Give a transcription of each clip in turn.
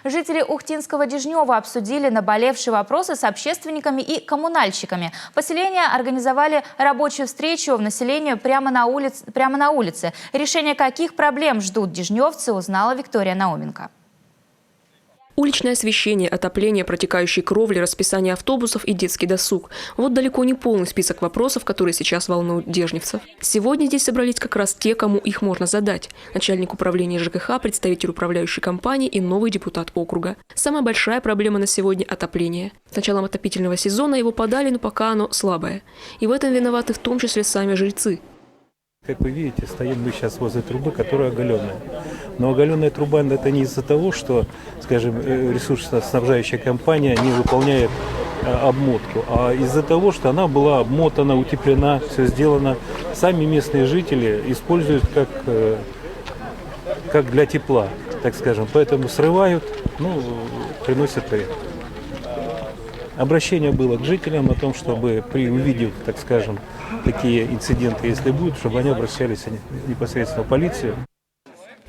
Жители Ухтинского Дежнева обсудили наболевшие вопросы с общественниками и коммунальщиками. Поселения организовали рабочую встречу в населении прямо на улице. Решение каких проблем ждут дежневцы, узнала Виктория Науменко. Уличное освещение, отопление, протекающие кровли, расписание автобусов и детский досуг. Вот далеко не полный список вопросов, которые сейчас волнуют дежневцев. Сегодня здесь собрались как раз те, кому их можно задать. Начальник управления ЖКХ, представитель управляющей компании и новый депутат округа. Самая большая проблема на сегодня – отопление. С началом отопительного сезона его подали, но пока оно слабое. И в этом виноваты в том числе сами жильцы. Как вы видите, стоим мы сейчас возле трубы, которая оголенная. Но оголенная труба – это не из-за того, что, скажем, ресурсоснабжающая компания не выполняет обмотку, а из-за того, что она была обмотана, утеплена, все сделано. Сами местные жители используют как для тепла, так скажем. Поэтому срывают, приносят вред. Обращение было к жителям о том, чтобы увидев, так скажем, такие инциденты, если будут, чтобы они обращались непосредственно в полицию.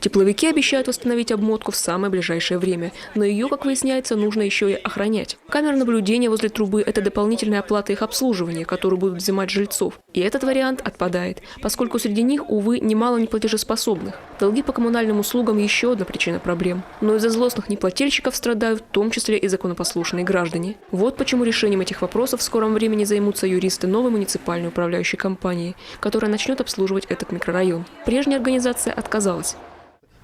Тепловики обещают восстановить обмотку в самое ближайшее время. Но ее, как выясняется, нужно еще и охранять. Камеры наблюдения возле трубы – это дополнительная оплата их обслуживания, которую будут взимать жильцов. И этот вариант отпадает, поскольку среди них, увы, немало неплатежеспособных. Долги по коммунальным услугам – еще одна причина проблем. Но из-за злостных неплательщиков страдают в том числе и законопослушные граждане. Вот почему решением этих вопросов в скором времени займутся юристы новой муниципальной управляющей компании, которая начнет обслуживать этот микрорайон. Прежняя организация отказалась.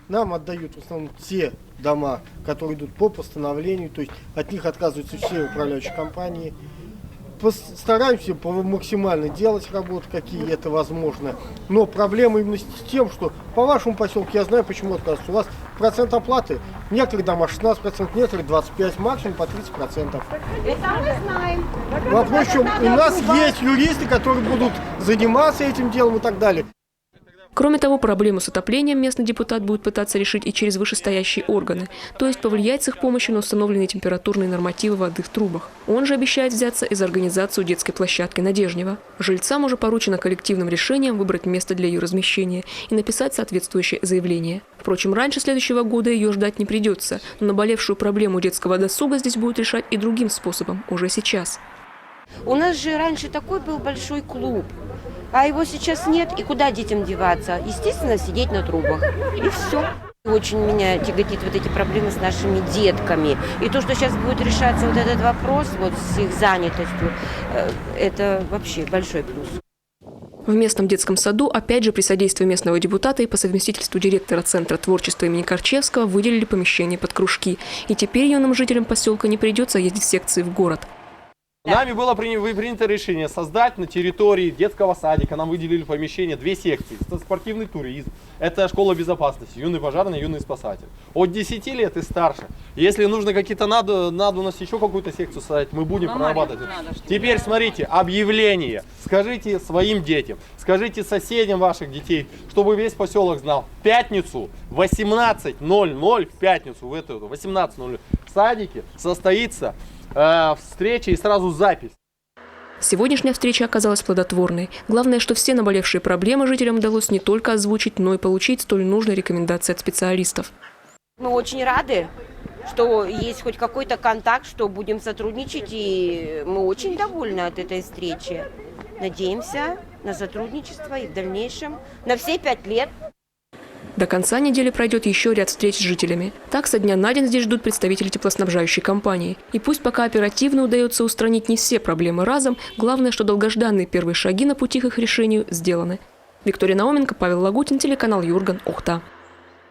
Нам отдают в основном те дома, которые идут по постановлению, то есть от них отказываются все управляющие компании. Стараемся максимально делать работы, какие это возможно. Но проблема именно с тем, что по вашему поселку я знаю, почему отказываются. У вас процент оплаты, в некоторых домах 16%, в некоторых 25%, максимум по 30%. Это мы знаем. Вопрос в чем? У нас есть юристы, которые будут заниматься этим делом и так далее. Кроме того, проблему с отоплением местный депутат будет пытаться решить и через вышестоящие органы, то есть повлиять с их помощью на установленные температурные нормативы воды в трубах. Он же обещает взяться и за организацию детской площадки на Дежнево. Жильцам уже поручено коллективным решением выбрать место для ее размещения и написать соответствующее заявление. Впрочем, раньше следующего года ее ждать не придется, но наболевшую проблему детского досуга здесь будут решать и другим способом, уже сейчас. У нас же раньше такой был большой клуб, а его сейчас нет. И куда детям деваться? Естественно, сидеть на трубах. И все. Очень меня тяготит вот эти проблемы с нашими детками. И то, что сейчас будет решаться вот этот вопрос вот с их занятостью, это вообще большой плюс. В местном детском саду, опять же при содействии местного депутата и по совместительству директора Центра творчества имени Корчевского, выделили помещение под кружки. И теперь юным жителям поселка не придется ездить в секции в город. Нами было принято решение создать на территории детского садика, нам выделили помещение, 2 секции. Спортивный туризм, это школа безопасности, юный пожарный, юный спасатель. От 10 лет и старше. Если нужно какие-то надобности, еще какую-то секцию создать, мы будем прорабатывать. Теперь смотрите, объявление. Скажите своим детям, скажите соседям ваших детей, чтобы весь поселок знал. В пятницу 18:00, в пятницу, в 18:00 в садике состоится встреча и сразу запись. Сегодняшняя встреча оказалась плодотворной. Главное, что все наболевшие проблемы жителям удалось не только озвучить, но и получить столь нужные рекомендации от специалистов. Мы очень рады, что есть хоть какой-то контакт, что будем сотрудничать, и мы очень довольны от этой встречи. Надеемся на сотрудничество и в дальнейшем на все 5 лет. До конца недели пройдет еще ряд встреч с жителями. Так, со дня на день здесь ждут представители теплоснабжающей компании. И пусть пока оперативно удается устранить не все проблемы разом, главное, что долгожданные первые шаги на пути к их решению сделаны. Виктория Науменко, Павел Лагутин, телеканал Юрган, Ухта.